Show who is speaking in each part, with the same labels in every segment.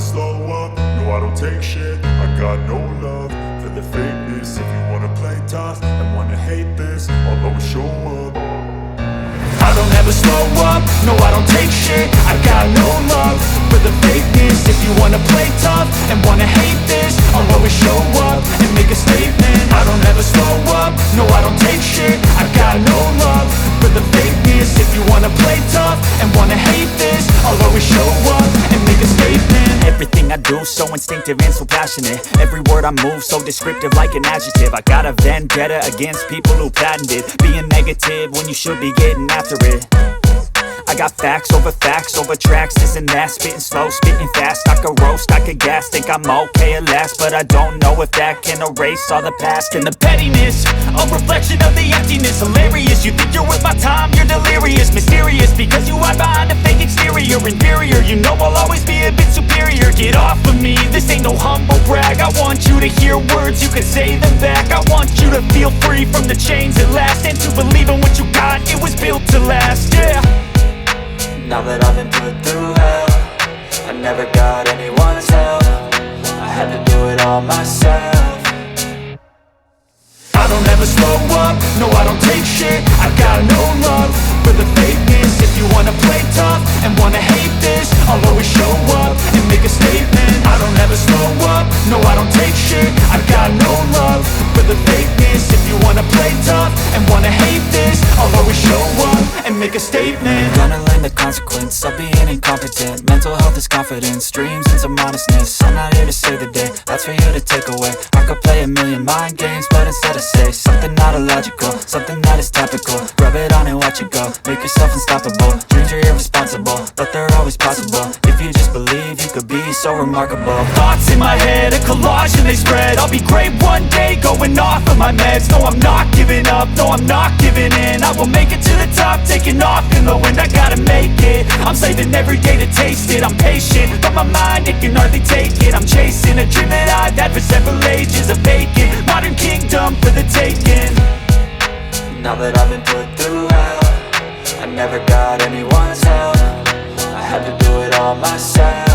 Speaker 1: slow up, no I don't take shit. I got no love for the fakeness. If you wanna play tough and wanna hate this, I'll always show up. I don't ever slow up, no I don't take shit. I got no love for the fakeness. If you wanna play tough and wanna hate this, I'll always show up and make a statement. I don't ever slow up, no I don't take shit. I got no love for the fakeness. If you wanna play tough and wanna hate this, I'll always show up and make a statement.
Speaker 2: Everything I do so instinctive and so passionate. Every word I move so descriptive like an adjective. I got a vendetta against people who patented being negative when you should be getting after it. I got facts over tracks, this and that. Spitting slow, spitting fast, I could roast, I could gas. Think I'm okay at last, but I don't know if that can erase all the past. And the pettiness, a reflection of the emptiness. Hilarious, you think you're worth my time, you're delirious. Mysterious, because you hide behind a fake exterior. Inferior, you know I'll always be a bit superior. Get off of me, this ain't no humble brag. I want you to hear words, you can say them back. I want you to feel free from the chains at last, and to believe in what you got, it was built to last, yeah.
Speaker 3: Now that I've been put through hell, I never got anyone's help. I had to do it all myself.
Speaker 1: I don't ever slow up, no I don't take shit. I got no love for the fakeness. If you wanna play tough and wanna hate this, I'll always show up and make a statement. I don't ever slow up, no I don't take shit. I got no love for the fakeness. If you wanna play tough and wanna hate this, I'll always show up and make a statement.
Speaker 3: Gonna learn the consequence of being incompetent. Mental health is confidence, dreams and some honestness. I'm not here to save the day, that's for you to take away. I could play a million mind games, but instead I say something not illogical, something that is topical. Rub it on and watch it go, make yourself unstoppable. Dreams are irresponsible, but they're always possible. If you just believe, you could be so remarkable.
Speaker 2: Thoughts in my head, a collage and they spread. I'll be great one day, going off of my meds. No, I'm not giving up, no, I'm not giving in. I will make it to the top, taking off in the wind. I gotta make it, I'm saving every day to taste it. I'm patient, but my mind, it can hardly take it. I'm chasing a dream that I've had for several ages. A vacant, modern kingdom for the taking.
Speaker 3: Now that I've been put through hell, I never got anyone's help. I had to do it all myself.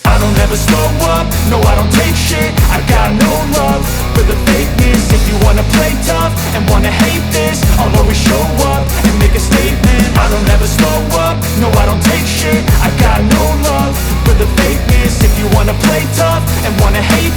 Speaker 1: I don't ever slow up, no I don't take shit. I got no love for the fakeness. If you wanna play tough and wanna hate this, I'll always show up and make a statement. I don't ever slow up, no I don't take shit. I got no love for the fakeness. If you wanna play tough and wanna hate